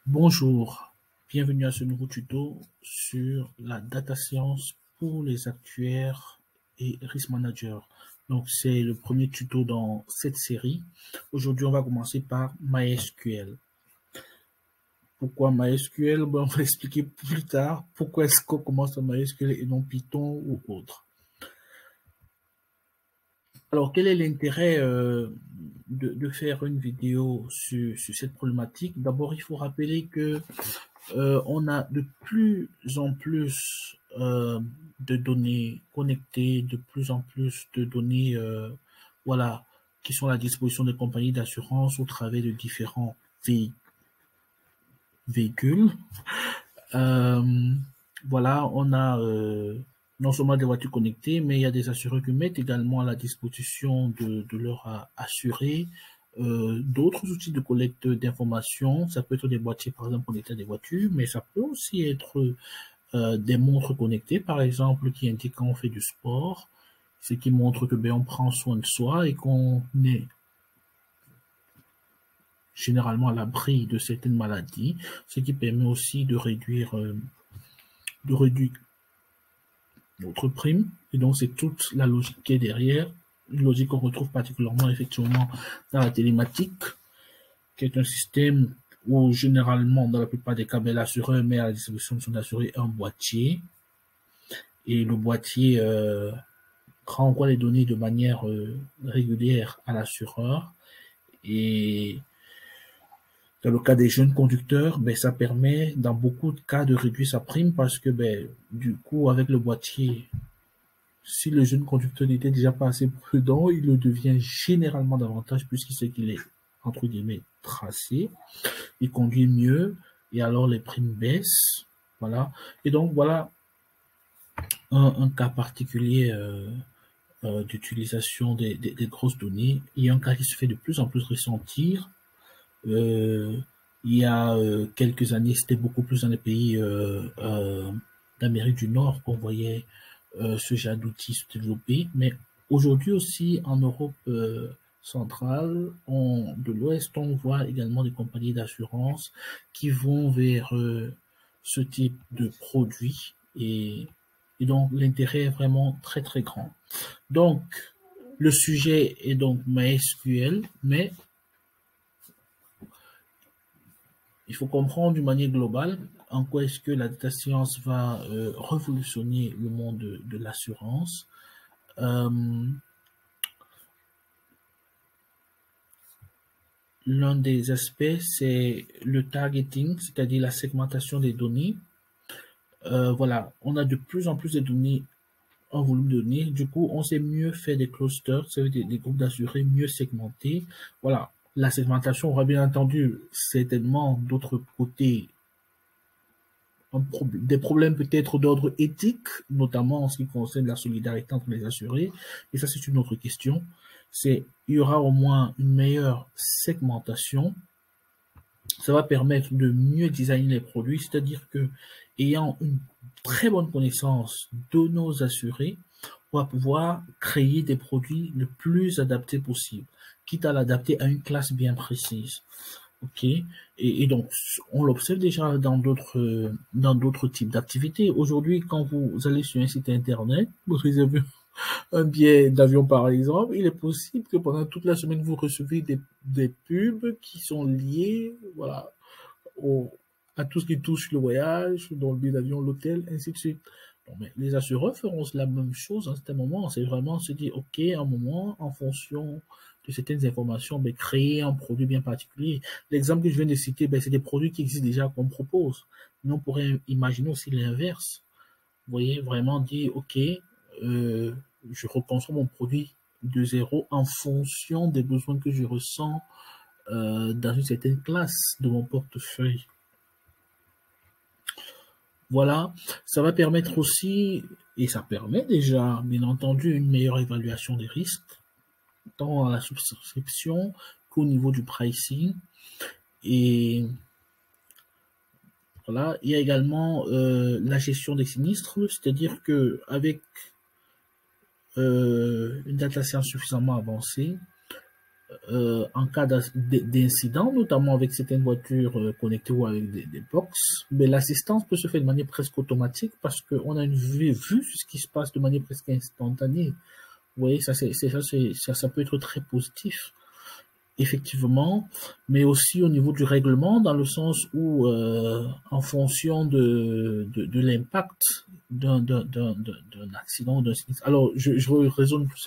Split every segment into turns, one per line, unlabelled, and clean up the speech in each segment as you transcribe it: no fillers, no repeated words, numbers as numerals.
Bonjour, bienvenue à ce nouveau tuto sur la data science pour les actuaires et risk managers. Donc, c'est le premier tuto dans cette série. Aujourd'hui, on va commencer par MySQL. Pourquoi MySQL? On va expliquer plus tard pourquoi est-ce qu'on commence par MySQL et non Python ou autre. Alors, quel est l'intérêt de faire une vidéo sur cette problématique? D'abord, il faut rappeler que on a de plus en plus de données connectées, de plus en plus de données voilà, qui sont à la disposition des compagnies d'assurance au travers de différents véhicules. Voilà, on a non seulement des voitures connectées, mais il y a des assureurs qui mettent également à la disposition de leurs assurés d'autres outils de collecte d'informations. Ça peut être des boîtiers, par exemple, connectés à des voitures, mais ça peut aussi être des montres connectées, par exemple, qui indiquent quand on fait du sport, ce qui montre que on prend soin de soi et qu'on est généralement à l'abri de certaines maladies, ce qui permet aussi de réduire notre prime. Et donc, c'est toute la logique qui est derrière, une logique qu'on retrouve particulièrement effectivement dans la télématique, qui est un système où généralement, dans la plupart des cas, l'assureur met à la disposition de son assuré un boîtier et le boîtier renvoie les données de manière régulière à l'assureur. Et dans le cas des jeunes conducteurs, ça permet dans beaucoup de cas de réduire sa prime parce que du coup, avec le boîtier, si le jeune conducteur n'était déjà pas assez prudent, il le devient généralement davantage puisqu'il sait qu'il est, entre guillemets, tracé. Il conduit mieux et alors les primes baissent. Voilà. Et donc, voilà un cas particulier d'utilisation des grosses données. Il y a un cas qui se fait de plus en plus ressentir. Il y a quelques années, c'était beaucoup plus dans les pays d'Amérique du Nord qu'on voyait ce genre d'outils se développer. Mais aujourd'hui aussi, en Europe centrale, de l'Ouest, on voit également des compagnies d'assurance qui vont vers ce type de produits. Et donc, l'intérêt est vraiment très, très grand. Donc, le sujet est donc MySQL, mais il faut comprendre d'une manière globale en quoi est-ce que la data science va révolutionner le monde de l'assurance. L'un des aspects, c'est le targeting, c'est-à-dire la segmentation des données. Voilà, on a de plus en plus de données, un volume de données. Du coup, on sait mieux faire des clusters, c'est-à-dire des groupes d'assurés mieux segmentés. Voilà, la segmentation aura bien entendu certainement d'autres côtés des problèmes peut-être d'ordre éthique, notamment en ce qui concerne la solidarité entre les assurés. Et ça, c'est une autre question. Il y aura au moins une meilleure segmentation. Ça va permettre de mieux designer les produits, c'est-à-dire que, ayant une très bonne connaissance de nos assurés, on va pouvoir créer des produits le plus adaptés possible, quitte à l'adapter à une classe bien précise. Ok, et donc on l'observe déjà dans d'autres types d'activités. Aujourd'hui, quand vous allez sur un site internet, vous réservez un billet d'avion par exemple, il est possible que pendant toute la semaine vous recevez des pubs qui sont liées, voilà, au, à tout ce qui touche le voyage, dans le billet d'avion, l'hôtel, ainsi de suite. Bon, mais les assureurs feront la même chose à un moment. C'est vraiment se dire, ok, à un moment, en fonction de certaines informations, créer un produit bien particulier. L'exemple que je viens de citer, c'est des produits qui existent déjà qu'on propose. Mais on pourrait imaginer aussi l'inverse. Vous voyez, vraiment dire, ok, je reconstruis mon produit de zéro en fonction des besoins que je ressens dans une certaine classe de mon portefeuille. Voilà, ça va permettre aussi, et ça permet déjà, bien entendu, une meilleure évaluation des risques, tant à la souscription qu'au niveau du pricing. Et voilà, il y a également la gestion des sinistres, c'est-à-dire que avec une data science suffisamment avancée, en cas d'incident, notamment avec certaines voitures connectées ou avec des box, mais l'assistance peut se faire de manière presque automatique parce qu'on a une vue sur ce qui se passe de manière presque instantanée. Vous voyez, ça peut être très positif, effectivement, mais aussi au niveau du règlement, dans le sens où, en fonction de l'impact d'un accident ou d'un sinistre. Alors, je raisonne plus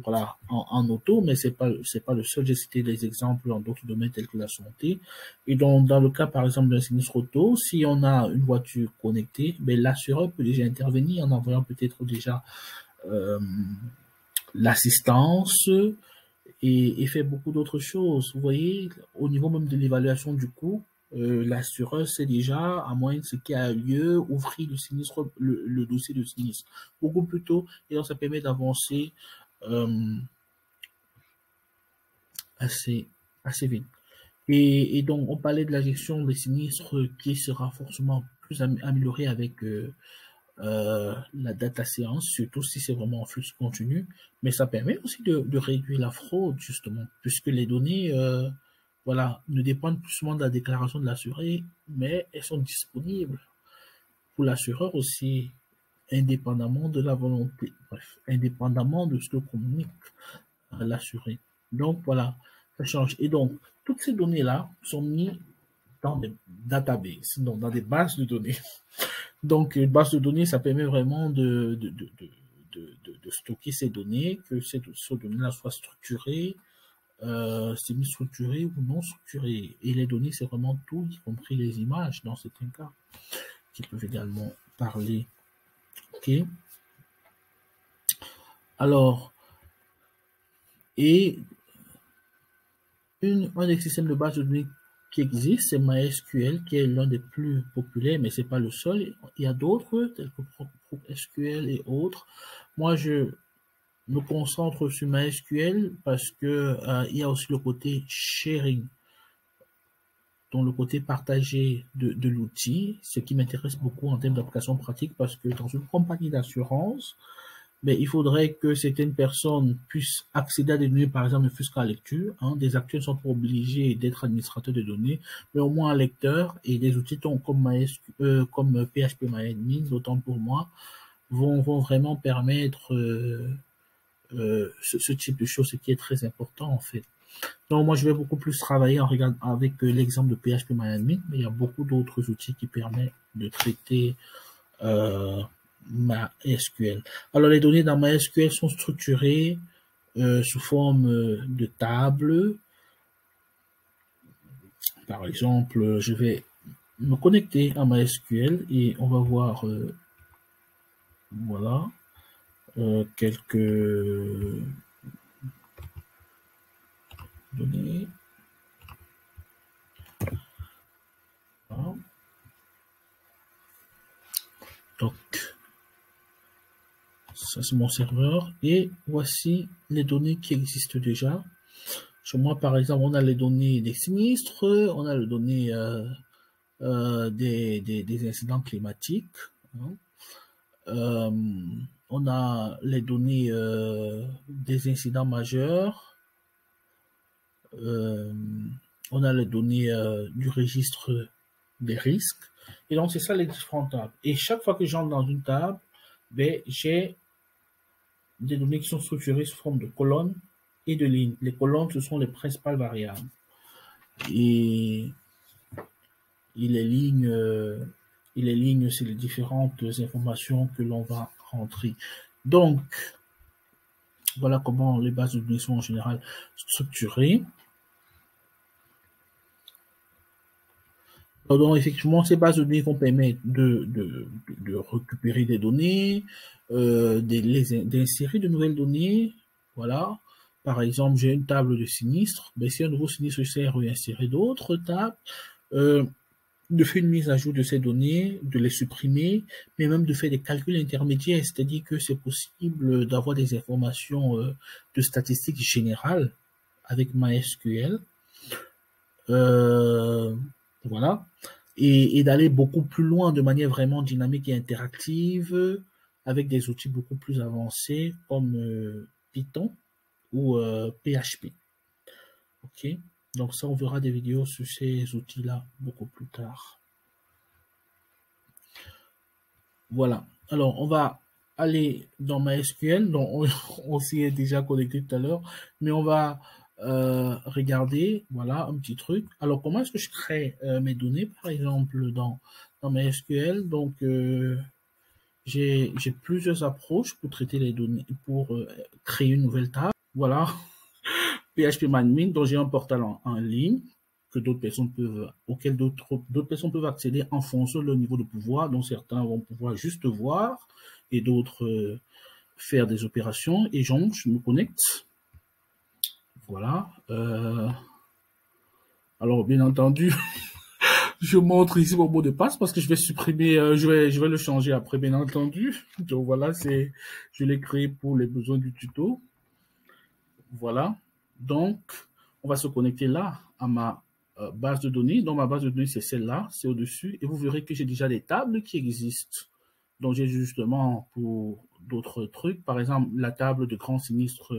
voilà, en auto, mais c'est pas le seul. J'ai cité des exemples dans d'autres domaines tels que la santé. Et donc, dans le cas, par exemple, d'un sinistre auto, si on a une voiture connectée, ben, l'assureur peut déjà intervenir en envoyant peut-être déjà l'assistance et fait beaucoup d'autres choses. Vous voyez, au niveau même de l'évaluation du coût, l'assureur sait déjà, à moins de ce qui a lieu, ouvrir le dossier de sinistre beaucoup plus tôt, et donc ça permet d'avancer assez vite. Et donc, on parlait de la gestion des sinistres qui sera forcément plus améliorée avec la data science, surtout si c'est vraiment en flux continu, mais ça permet aussi de réduire la fraude, justement, puisque les données voilà, ne dépendent plus seulement de la déclaration de l'assuré, mais elles sont disponibles pour l'assureur aussi, indépendamment de la volonté, bref, indépendamment de ce que communique l'assuré. Donc voilà, ça change. Et donc, toutes ces données-là sont mises dans des databases, donc dans des bases de données. Donc, une base de données, ça permet vraiment de stocker ces données, que ces données-là soient structurées, semi-structurées ou non structurées. Et les données, c'est vraiment tout, y compris les images dans certains cas, qui peuvent également parler. OK. Alors, et un des systèmes de base de données qui existe, c'est MySQL, qui est l'un des plus populaires, mais c'est pas le seul. Il y a d'autres, tels que ProSQL et autres. Moi, je me concentre sur MySQL parce que il y a aussi le côté sharing, donc le côté partagé de l'outil, ce qui m'intéresse beaucoup en termes d'application pratique, parce que dans une compagnie d'assurance, mais il faudrait que certaines personnes puissent accéder à des données, par exemple, ne fût-ce qu'à lecture. Des acteurs ne sont pas obligés d'être administrateurs de données, mais au moins un lecteur, et des outils comme PHPMyAdmin, d'autant pour moi, vont vraiment permettre ce type de choses, ce qui est très important en fait. Donc moi, je vais beaucoup plus travailler en regardant avec l'exemple de PHPMyAdmin, mais il y a beaucoup d'autres outils qui permettent de traiter MySQL. Alors, les données dans MySQL sont structurées sous forme de tables. Par exemple, je vais me connecter à MySQL et on va voir, voilà, quelques données. Voilà. Donc, ça c'est mon serveur et voici les données qui existent déjà. Chez moi, par exemple, on a les données des sinistres, on a les données des incidents climatiques. On a les données des incidents majeurs. On a les données du registre des risques. Et donc, c'est ça les différentes tables. Et chaque fois que j'entre dans une table, ben, j'ai des données qui sont structurées sous forme de colonnes et de lignes. Les colonnes, ce sont les principales variables. Et les lignes, c'est les différentes informations que l'on va rentrer. Donc, voilà comment les bases de données sont en général structurées. Donc, effectivement, ces bases de données vont permettre de récupérer des données, d'insérer de nouvelles données. Voilà. Par exemple, j'ai une table de sinistres. Ben, si un nouveau sinistre, je sais réinsérer d'autres tables. De faire une mise à jour de ces données, de les supprimer, mais même de faire des calculs intermédiaires, c'est-à-dire que c'est possible d'avoir des informations de statistiques générales avec MySQL. Voilà. Et d'aller beaucoup plus loin de manière vraiment dynamique et interactive avec des outils beaucoup plus avancés comme Python ou PHP. Ok, donc ça, on verra des vidéos sur ces outils-là beaucoup plus tard. Voilà. Alors, on va aller dans MySQL. Donc, on s'y est déjà connecté tout à l'heure, mais on va regarder, voilà, un petit truc. Alors, comment est-ce que je crée mes données, par exemple, dans MySQL? Donc, j'ai plusieurs approches pour traiter les données, pour créer une nouvelle table. Voilà, PHP-Admin, dont j'ai un portal en ligne que d'autres personnes peuvent, auquel d'autres personnes peuvent accéder en fonction de leur niveau de pouvoir. Donc certains vont pouvoir juste voir et d'autres faire des opérations. Et je me connecte. Voilà. Alors bien entendu, je montre ici mon mot de passe parce que je vais supprimer, je vais le changer après, bien entendu. Donc voilà, je l'ai créé pour les besoins du tuto. Voilà. Donc, on va se connecter là à ma base de données. Donc, ma base de données, c'est celle-là, c'est au-dessus. Et vous verrez que j'ai déjà des tables qui existent. Donc, j'ai justement pour d'autres trucs, par exemple, la table de grands sinistres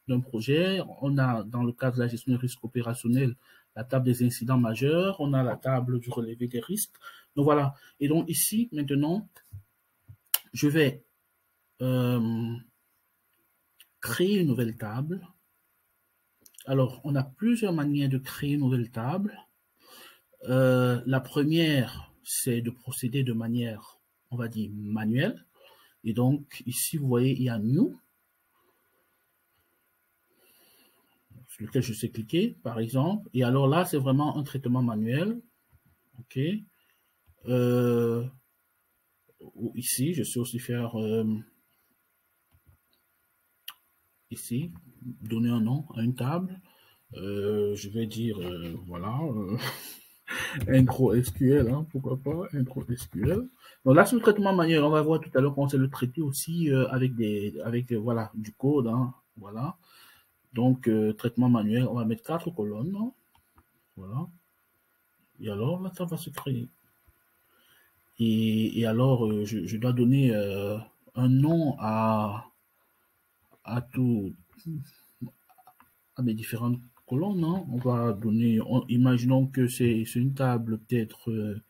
d'un projet. On a, dans le cadre de la gestion des risques opérationnels, la table des incidents majeurs. On a la table du relevé des risques. Donc, voilà. Et donc, ici, maintenant, je vais créer une nouvelle table. Alors, on a plusieurs manières de créer une nouvelle table. La première, c'est de procéder de manière, on va dire, manuelle. Et donc, ici, vous voyez, il y a New, sur lequel je sais cliquer, par exemple. Et alors là, c'est vraiment un traitement manuel. OK. Ici, je sais aussi faire, ici, donner un nom à une table. Je vais dire, voilà, intro SQL, hein, pourquoi pas, intro SQL. Donc là, c'est le traitement manuel. On va voir tout à l'heure comment c'est le traiter aussi avec voilà, du code, hein, voilà. Donc, traitement manuel, on va mettre 4 colonnes, hein, voilà. Et alors, là, ça va se créer. Et alors, je dois donner un nom à mes différentes colonnes, hein. On va donner, imaginons que c'est une table peut-être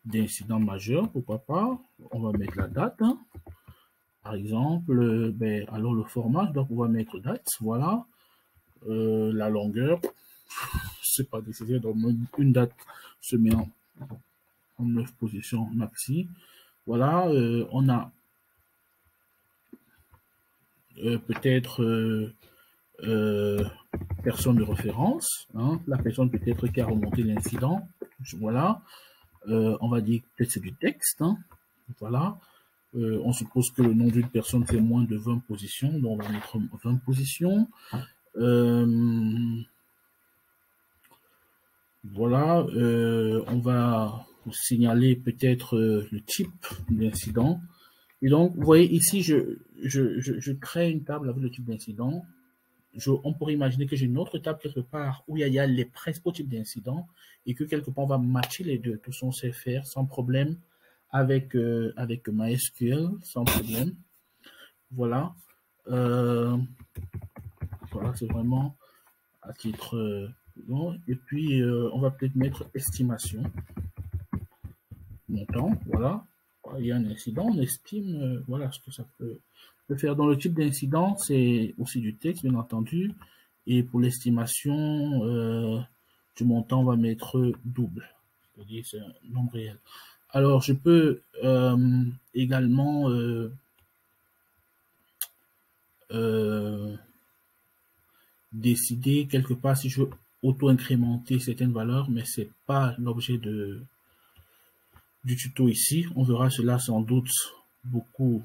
d'incident majeur, pourquoi pas. On va mettre la date, hein. Par exemple, alors le format, je dois pouvoir mettre date, voilà. La longueur, c'est pas décidé, donc une date se met en 9 positions maxi. Voilà, on a peut-être personne de référence, hein. La personne peut-être qui a remonté l'incident, voilà. On va dire peut-être c'est du texte, hein. Voilà. On suppose que le nom d'une personne fait moins de 20 positions, donc on va mettre 20 positions. Voilà, on va signaler peut-être le type d'incident. Et donc, vous voyez ici, je crée une table avec le type d'incident. On pourrait imaginer que j'ai une autre table quelque part où il y a les principaux types d'incidents et que quelque part on va matcher les deux. Tout ça, on sait faire sans problème avec MySQL, sans problème. Voilà. Voilà, c'est vraiment à titre bon. Et puis, on va peut-être mettre estimation. Montant, voilà. Il y a un incident, on estime, voilà ce que ça peut faire. Dans le type d'incident, c'est aussi du texte, bien entendu. Et pour l'estimation du montant, on va mettre double. C'est-à-dire c'est un nombre réel. Alors, je peux également décider quelque part si je veux auto-incrémenter certaines valeurs, mais c'est pas l'objet du tuto ici. On verra cela sans doute beaucoup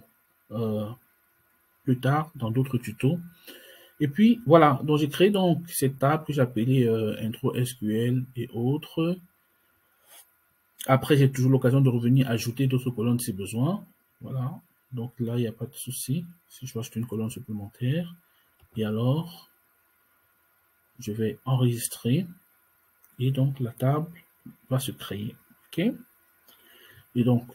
plus tard dans d'autres tutos. Et puis voilà, donc j'ai créé donc cette table que j'appelais intro SQL et autres. Après, j'ai toujours l'occasion de revenir ajouter d'autres colonnes si besoin. Voilà, donc là, il n'y a pas de souci. Si je veux ajouter une colonne supplémentaire, et alors, je vais enregistrer et donc la table va se créer. OK? Et donc,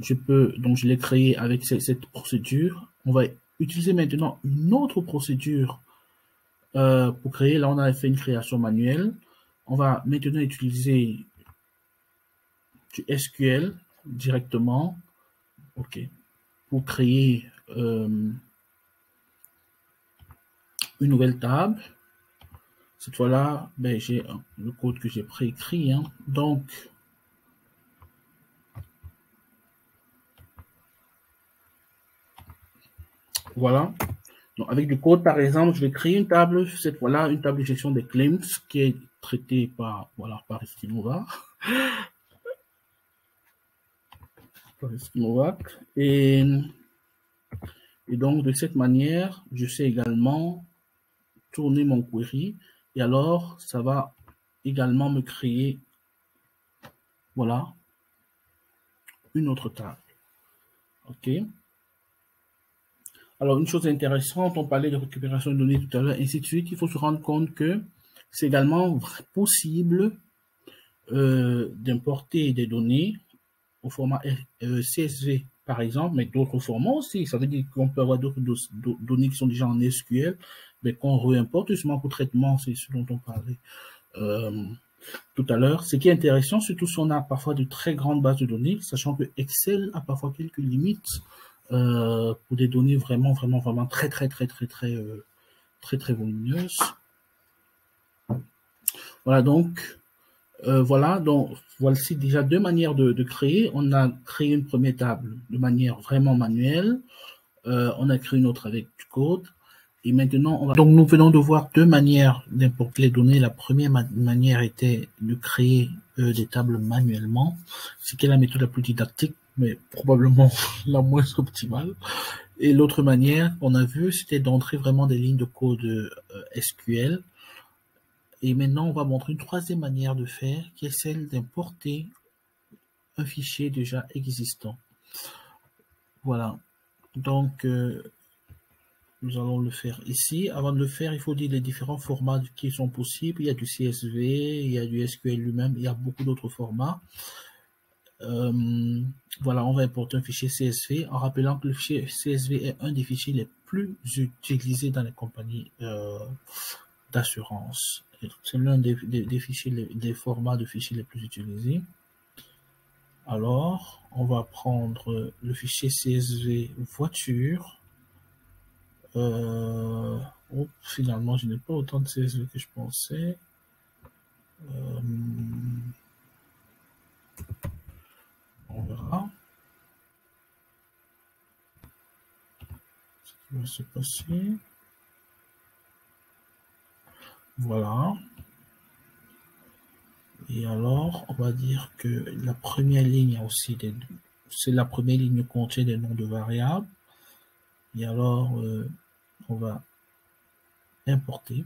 je l'ai créé avec cette procédure. On va utiliser maintenant une autre procédure Pour créer, là, on a fait une création manuelle. On va maintenant utiliser du SQL directement, ok, pour créer une nouvelle table. Cette fois-là, ben, j'ai le code que j'ai préécrit. Hein. Donc, voilà. Donc, avec du code, par exemple, je vais créer une table, cette fois-là, une table de gestion des claims qui est traitée par, voilà, par Estimova. Et donc, de cette manière, je sais également tourner mon query. Et alors, ça va également me créer, voilà, une autre table. OK. Alors, une chose intéressante, on parlait de récupération de données tout à l'heure, ainsi de suite. Il faut se rendre compte que c'est également possible d'importer des données au format CSV, par exemple, mais d'autres formats aussi. Ça veut dire qu'on peut avoir d'autres données qui sont déjà en SQL, mais qu'on réimporte justement pour traitement, c'est ce dont on parlait tout à l'heure. Ce qui est intéressant, surtout si on a parfois de très grandes bases de données, sachant que Excel a parfois quelques limites pour des données vraiment très volumineuses. Voilà donc. Voilà, donc voici déjà deux manières de créer. On a créé une première table de manière vraiment manuelle. On a créé une autre avec du code. Et maintenant, on va... Donc, nous venons de voir deux manières d'importer les données. La première manière était de créer des tables manuellement, ce qui est la méthode la plus didactique, mais probablement la moins optimale. Et l'autre manière qu'on a vue, c'était d'entrer vraiment des lignes de code SQL. Et maintenant, on va montrer une troisième manière de faire, qui est celle d'importer un fichier déjà existant. Voilà. Donc, nous allons le faire ici. Avant de le faire, il faut dire les différents formats qui sont possibles. Il y a du CSV, il y a du SQL lui-même, il y a beaucoup d'autres formats. Voilà, on va importer un fichier CSV en rappelant que le fichier CSV est un des fichiers les plus utilisés dans les compagnies d'assurance. C'est l'un des fichiers, des formats de fichiers les plus utilisés. Alors, on va prendre le fichier CSV voiture. Finalement, je n'ai pas autant de CSV que je pensais. On verra ce qui va se passer. Voilà. Et alors, on va dire que la première ligne a aussi des... C'est la première ligne contient des noms de variables. Et alors, on va importer.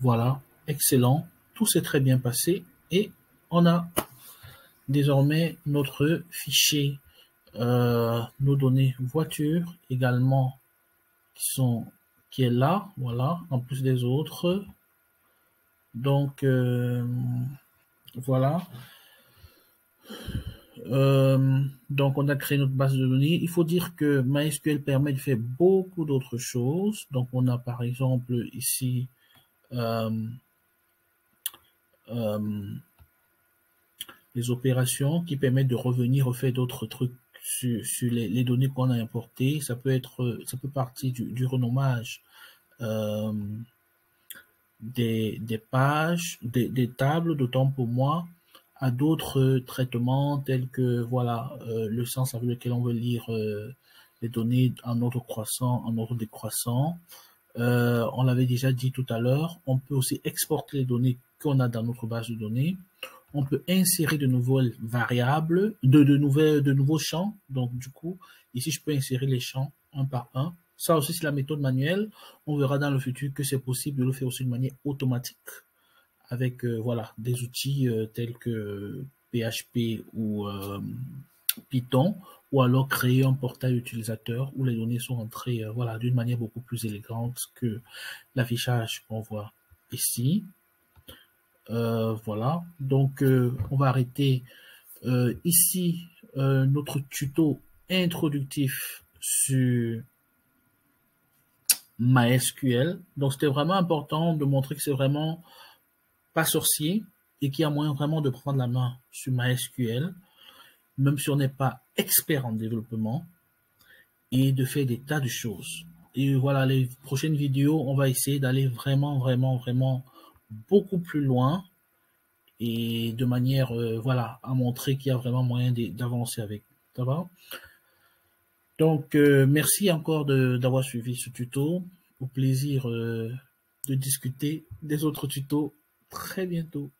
Voilà, excellent. Tout s'est très bien passé. Et on a désormais notre fichier, nos données voiture également qui est là, voilà, en plus des autres. Donc, voilà. Donc, on a créé notre base de données. Il faut dire que MySQL permet de faire beaucoup d'autres choses. Donc, on a par exemple ici les opérations qui permettent de revenir refaire d'autres trucs sur les données qu'on a importées. Ça peut partir du renommage des pages, des tables, d'autant pour moi, à d'autres traitements tels que voilà le sens avec lequel on veut lire les données en ordre croissant, en ordre décroissant. On l'avait déjà dit tout à l'heure, on peut aussi exporter les données qu'on a dans notre base de données. On peut insérer de nouvelles variables, de nouveaux champs. Donc, du coup, ici, je peux insérer les champs un par un. Ça aussi, c'est la méthode manuelle. On verra dans le futur que c'est possible de le faire aussi de manière automatique avec voilà, des outils tels que PHP ou Python, ou alors créer un portail utilisateur où les données sont entrées voilà, d'une manière beaucoup plus élégante que l'affichage qu'on voit ici. Voilà, donc on va arrêter ici notre tuto introductif sur MySQL. Donc, c'était vraiment important de montrer que c'est vraiment pas sorcier et qu'il y a moyen vraiment de prendre la main sur MySQL, même si on n'est pas expert en développement, et de faire des tas de choses. Et voilà, les prochaines vidéos, on va essayer d'aller vraiment beaucoup plus loin et de manière, voilà, à montrer qu'il y a vraiment moyen d'avancer avec. Ça va? Donc, merci encore d'avoir suivi ce tuto. Au plaisir de discuter des autres tutos très bientôt.